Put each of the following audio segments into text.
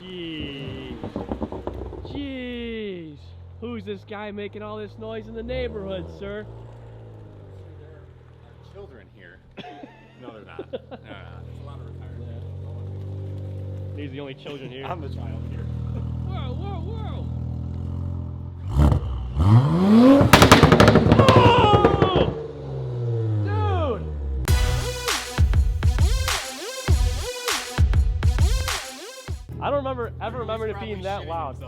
Jeez. Jeez. Who's this guy making all this noise in the neighborhood, sir? There are children here. No, they're not. There's a lot of retired people. These are the only children here. I'm the child here. Whoa, whoa, whoa! Oh! Dude! I don't ever remember it being that loud.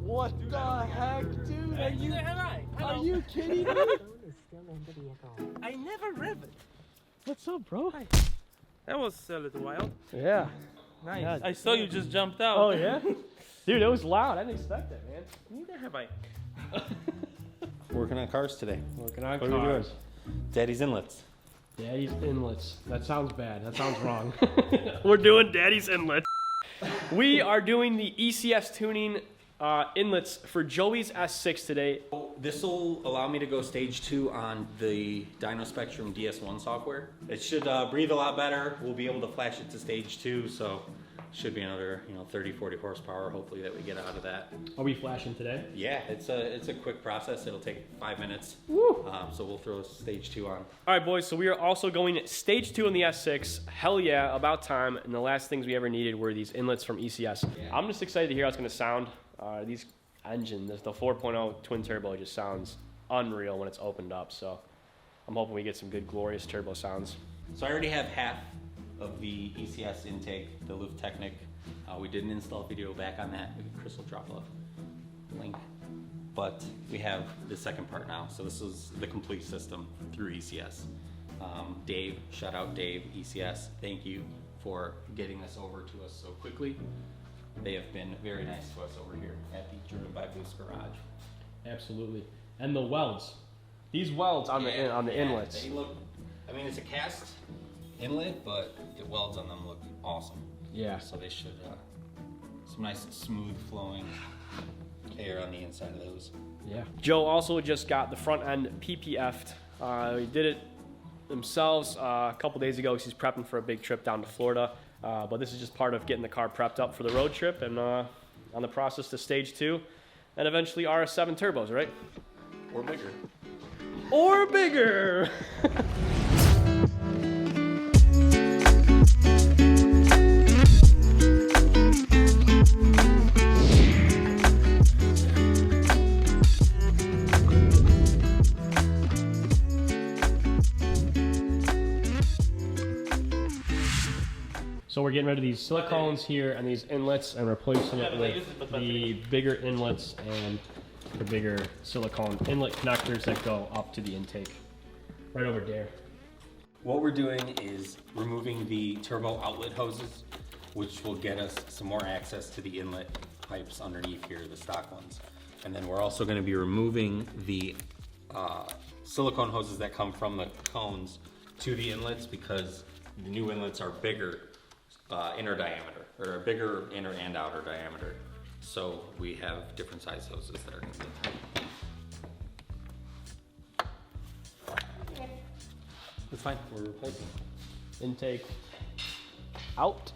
What the heck, dude? Are you kidding me? I never read it. What's up, bro? Hi. That was a little wild. Yeah. Nice. Yeah. I saw you just jumped out. Oh, yeah? Dude, it was loud. I didn't expect that, man. Neither have I. Working on cars today. Working on What are we cars. doing? Daddy's Inlets. Daddy's Inlets. That sounds bad. That sounds wrong. We're doing Daddy's Inlets. We are doing the ECS Tuning inlets for Joey's S6 today. This will allow me to go stage 2 on the Dyno Spectrum DS1 software. It should breathe a lot better. We'll be able to flash it to stage 2, so should be another 30-40 horsepower hopefully that we get out of that. Are we flashing today? Yeah, it's a quick process. It'll take 5 minutes. Woo. So we'll throw stage 2 on. All right, boys, so we are also going stage 2 on the S6. Hell yeah, about time. And the last things we ever needed were these inlets from ECS. Yeah. I'm just excited to hear how it's going to sound. These engines, the 4.0 twin turbo just sounds unreal when it's opened up. So I'm hoping we get some good, glorious turbo sounds. So I already have half of the ECS intake, the Luft Technic. We did an install video back on that. Maybe Chris will drop a link. But we have the second part now. So this is the complete system through ECS. Dave, shout out Dave, ECS. Thank you for getting this over to us so quickly. They have been very nice to us over here at the Driven by Boost garage. Absolutely. And the welds. These welds on the inlets. They look, I mean, it's a cast inlet, but the welds on them look awesome. Yeah. So they should, some nice smooth flowing air on the inside of those. Yeah. Joe also just got the front end PPF'd. He did it themselves a couple days ago because he's prepping for a big trip down to Florida. But this is just part of getting the car prepped up for the road trip and on the process to stage 2 and eventually RS7 turbos, right? Or bigger. Or bigger! So we're getting rid of these silicones here and these inlets and replacing it with the bigger inlets and the bigger silicone inlet connectors that go up to the intake. Right over there. What we're doing is removing the turbo outlet hoses, which will get us some more access to the inlet pipes underneath here, the stock ones. And then we're also going to be removing the silicone hoses that come from the cones to the inlets because the new inlets are bigger inner diameter, or a bigger inner and outer diameter. So we have different size hoses that are going to be. It's fine, we're replacing. Intake out.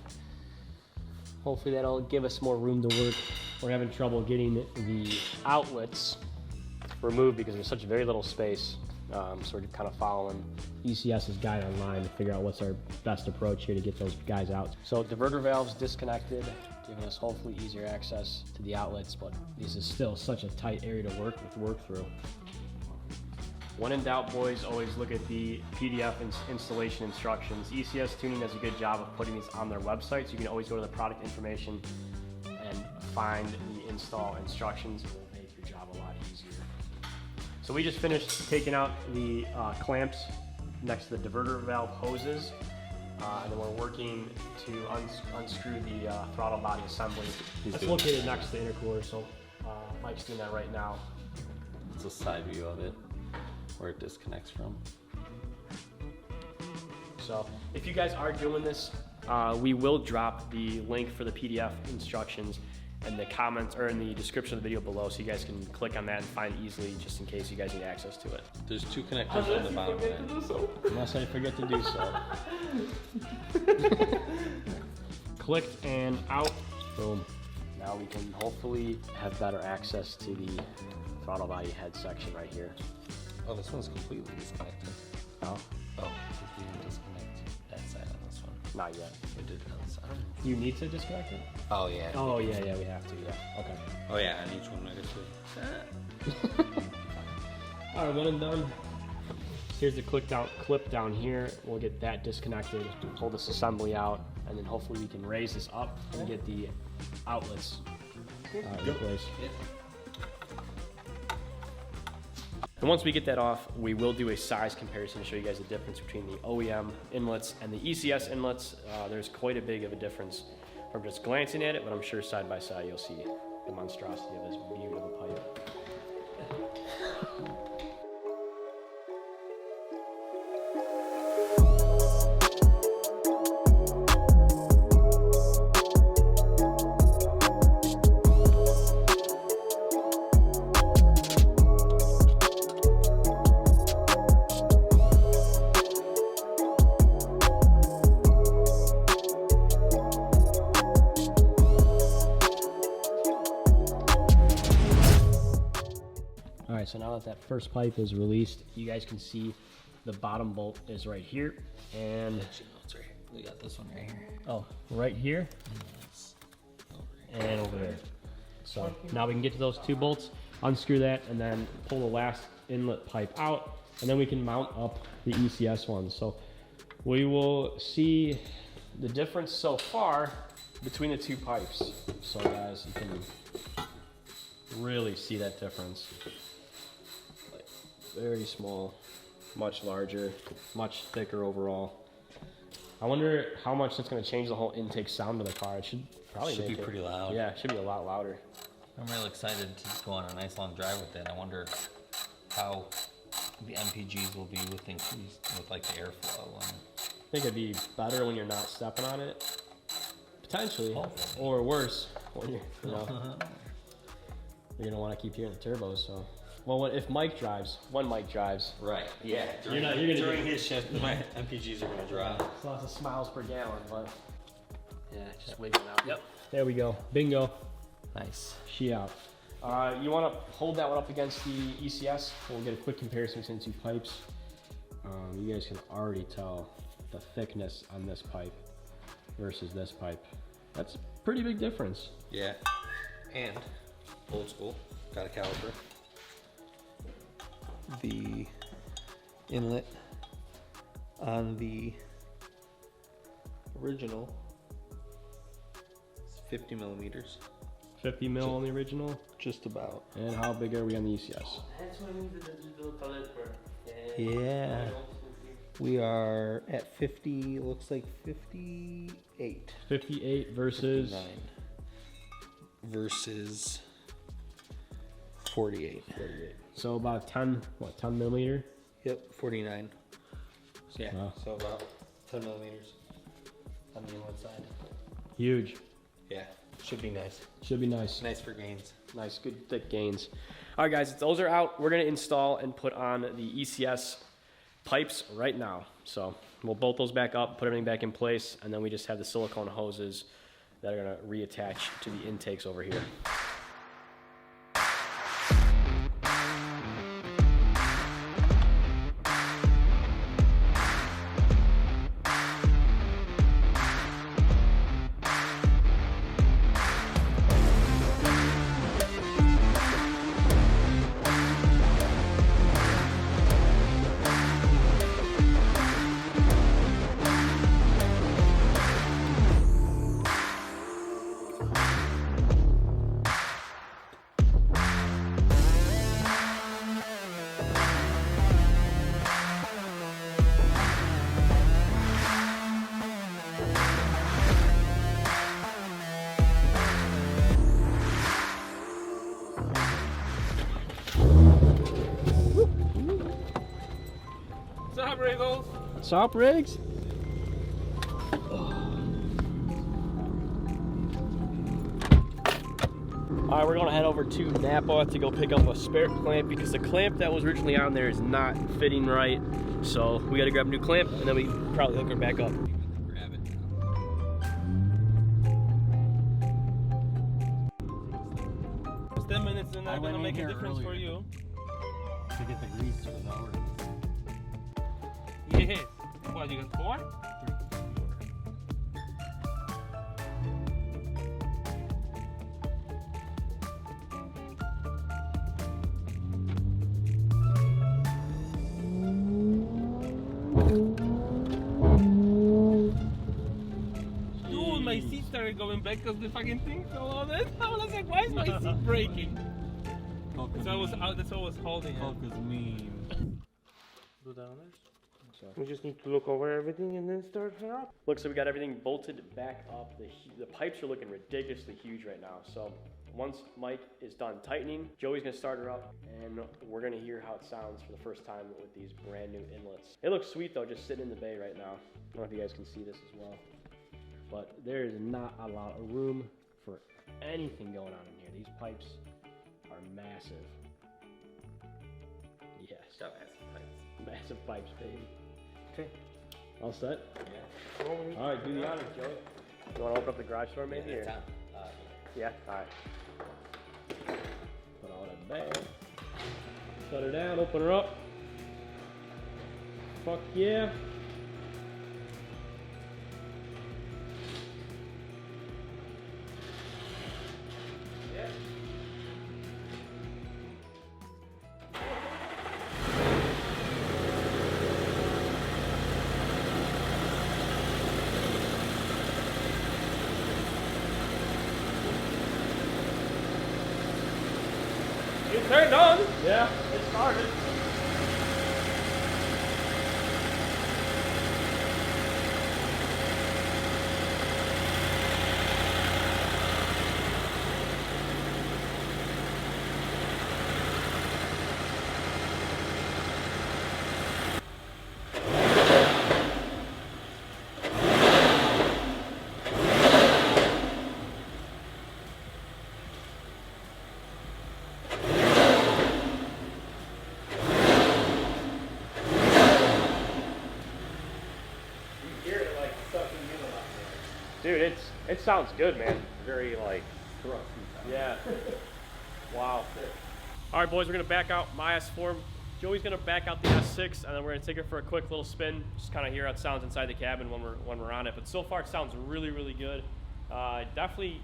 Hopefully that'll give us more room to work. We're having trouble getting the outlets removed because there's such very little space. So we're kind of following ECS's guide online to figure out what's our best approach here to get those guys out. So diverter valves disconnected, giving us hopefully easier access to the outlets, but this is still such a tight area to work through. When in doubt, boys, always look at the PDF installation instructions. ECS Tuning does a good job of putting these on their website, so you can always go to the product information and find the install instructions. It will make your job a lot easier. So we just finished taking out the clamps next to the diverter valve hoses, and then we're working to unscrew the throttle body assembly. It's located next to the intercooler, so Mike's doing that right now. It's a side view of it, where it disconnects from. So if you guys are doing this, we will drop the link for the PDF instructions in the comments or in the description of the video below, so you guys can click on that and find it easily, just in case you guys need access to it. There's 2 connectors on the bottom end. Unless I forget to do so. Clicked and out. Boom. Now we can hopefully have better access to the throttle body head section right here. Oh, this one's completely disconnected. Oh, Oh, we didn't disconnect that side on this one. not yet. We did it on this side. You need to disconnect it? Oh, yeah. Oh, yeah, we have to, yeah. Okay. Oh, yeah, on each one, I guess. All right, one and done. Here's the clip down here. We'll get that disconnected, pull this assembly out, and then hopefully we can raise this up and get the outlets in place. And once we get that off, we will do a size comparison to show you guys the difference between the OEM inlets and the ECS inlets. There's quite a big of a difference from just glancing at it, but I'm sure side by side you'll see the monstrosity of this beautiful pipe. Alright, so now that first pipe is released, you guys can see the bottom bolt is right here, and It's right here. We got this one right here. oh, right here and over there. So now we can get to those two bolts, unscrew that, and then pull the last inlet pipe out, and then we can mount up the ECS ones. So we will see the difference so far between the two pipes. So guys, you can really see that difference. Very small, much larger, much thicker overall. I wonder how much that's going to change the whole intake sound of the car. It should probably Should make be it, pretty loud. Yeah, it should be a lot louder. I'm real excited to go on a nice long drive with it. I wonder how the MPGs will be with like the airflow. And I think it'd be better when you're not stepping on it, potentially, Hopefully. or worse when you're, you're gonna want to keep hearing the turbos. So, well, if Mike drives, when Mike drives, Right. Yeah. You're gonna during his shift, my MPGs are gonna drop. it's lots of smiles per gallon, but yeah, just wiggling out. Yep. There we go. Bingo. nice. She out. You want to hold that one up against the ECS. We'll get a quick comparison between the two pipes. You guys can already tell the thickness on this pipe versus this pipe. That's a pretty big difference. Yeah. And old school, got a caliper. The inlet on the original is 50 millimeters. 50 mil on the original. Just about. And how big are we on the ECS? That's what I need to do toilet for. Yeah. We are at 50, looks like 58. 58 versus 59 versus 48. 48. So about a 10 millimeter? Yep, 49. Yeah, Wow. so about 10 millimeters on the inlet side. Huge. Yeah, should be nice. Should be nice. Nice for gains. Nice, good thick gains. All right, guys, those are out. We're gonna install and put on the ECS pipes right now. So we'll bolt those back up, put everything back in place, and then we just have the silicone hoses that are gonna reattach to the intakes over here. What's up, Wriggles? Stop, Riggs. All right, we're gonna head over to Napa to go pick up a spare clamp because the clamp that was originally on there is not fitting right. So we gotta grab a new clamp and then we can probably hook her back up. Grab it. last 10 minutes are I not went gonna in make a here difference for earlier. you. To get the grease for the hour. Yes. What, you got 4? Dude, my seat started going back because the fucking thing fell on it. I was like, why is my seat breaking? So I was out, that's what I was holding it. Hulk is mean. Go down there. We just need to look over everything and then start her up. Looks like we got everything bolted back up. The pipes are looking ridiculously huge right now. So once Mike is done tightening, Joey's gonna start her up and we're gonna hear how it sounds for the first time with these brand new inlets. It looks sweet though, just sitting in the bay right now. I don't know if you guys can see this as well, but there is not a lot of room for anything going on in here. These pipes are massive. Yes, massive pipes, baby. Okay, all set? Yeah. All right, do the honors, Joey. You want to open up the garage door maybe? Yeah, or? it's on. Yeah, all right. Put all that back. Shut her down, open her up. Fuck yeah. It turned on. Yeah, it started. Dude, it sounds good, man. Very like Yeah. Wow. All right, boys, we're gonna back out my S4. Joey's gonna back out the S6, and then we're gonna take it for a quick little spin, just kind of hear how it sounds inside the cabin when we're on it. But so far, it sounds really, really good. Definitely,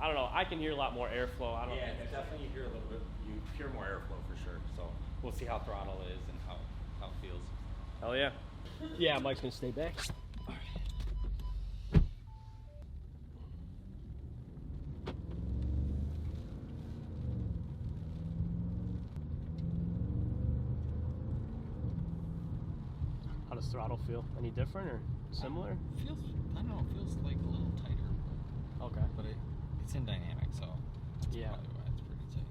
I don't know. I can hear a lot more airflow. I don't. Yeah, definitely you hear a little bit. You hear more airflow for sure. So we'll see how throttle is and how it feels. Hell yeah. Yeah, Mike's gonna stay back. How does throttle feel? Any different or similar? Feels, I don't know, feels like a little tighter, Okay. but it's in dynamic, so that's Yeah. probably why it's pretty tight.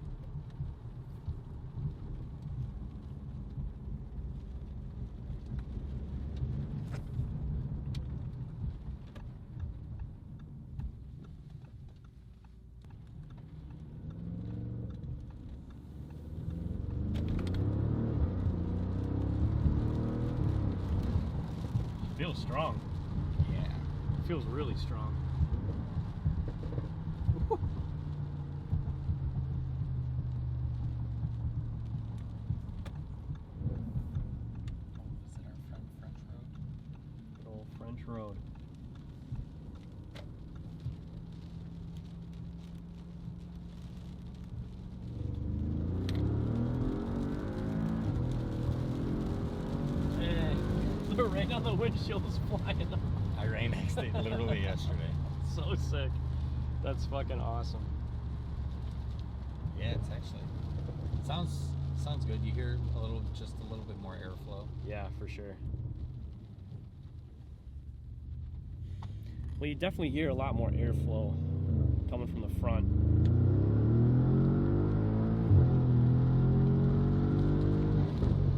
Feels strong. Yeah. It feels really strong. Is it our French road? Good old French road. The rain on the windshield is flying off. I ran next to it literally yesterday. So sick. That's fucking awesome. Yeah, it's actually sounds good. You hear just a little bit more airflow. Yeah, for sure. Well, you definitely hear a lot more airflow coming from the front.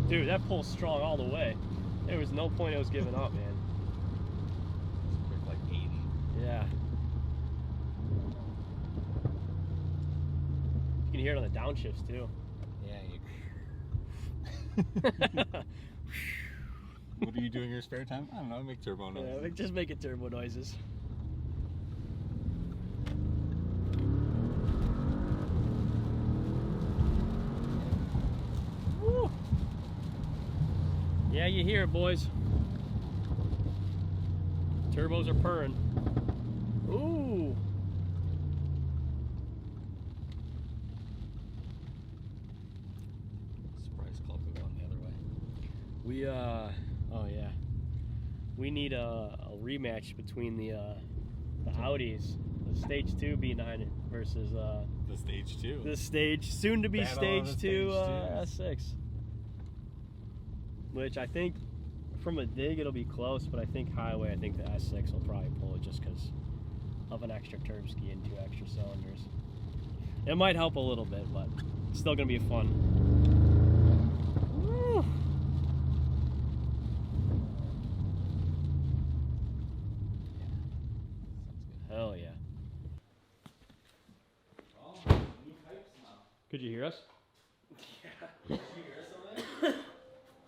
Dude, that pulls strong all the way. There was no point I was giving up, man. It's like 80. Yeah. You can hear it on the downshifts too. Yeah. What do you do in your spare time? I don't know, I make turbo noises. Yeah, just making turbo noises. Yeah, you hear it, boys. Turbos are purring. Ooh. Surprise club are going the other way. We oh yeah. We need a rematch between the Audis, the Stage 2 B9 versus The Stage 2. the soon to be Battle of Stage the 2 Stage 2s. S6. Which I think from a dig it'll be close, but I think highway, I think the S6 will probably pull it just because of an extra turb ski and 2 extra cylinders. It might help a little bit, but it's still gonna be fun. Woo. Hell yeah. Could you hear us?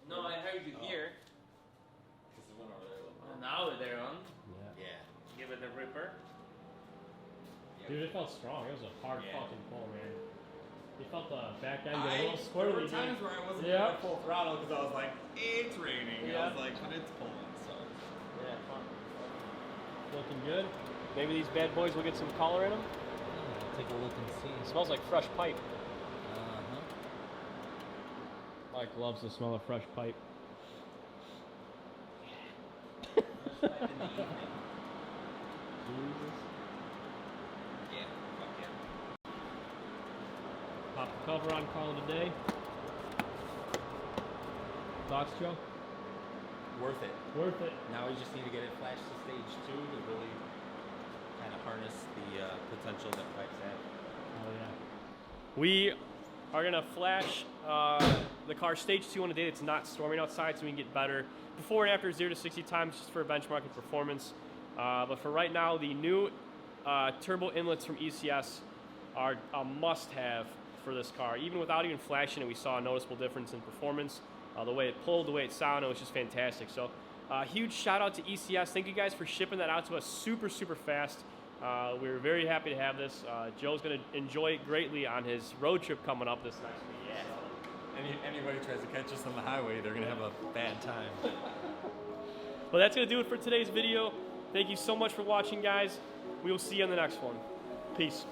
No, I heard you here. And now they're on. Yeah. Give it a ripper. Dude, it felt strong. It was a hard fucking pull, man. You felt the back end get a There little squirrely. were times where I wasn't Yeah. at full throttle because I was like, it's raining. Yeah. I was like, but it's pulling, so. Yeah, fun. Looking good. Maybe these bad boys will get some color in them. Yeah, I'll take a look and see. It smells like fresh pipe. Uh-huh. Mike loves the smell of fresh pipe. Jesus. Yeah, fuck yeah. Pop the cover on, call it a day. Thoughts, Joe? Worth it. Worth it. Now we just need to get it flashed to stage 2 to really kind of harness the potential that pipes have. Oh yeah. We are gonna flash the car stage 2 on a day that's not storming outside, so we can get better before and after 0 to 60 times, just for benchmarking performance. But for right now, the new turbo inlets from ECS are a must-have for this car. Even without even flashing it, we saw a noticeable difference in performance. The way it pulled, the way it sounded, it was just fantastic. So huge shout out to ECS. Thank you guys for shipping that out to us super, super fast. We're very happy to have this. Joe's going to enjoy it greatly on his road trip coming up this next week. Yeah. Anybody tries to catch us on the highway, they're gonna have a bad time. Well, that's going to do it for today's video. Thank you so much for watching, guys. We will see you on the next one. Peace.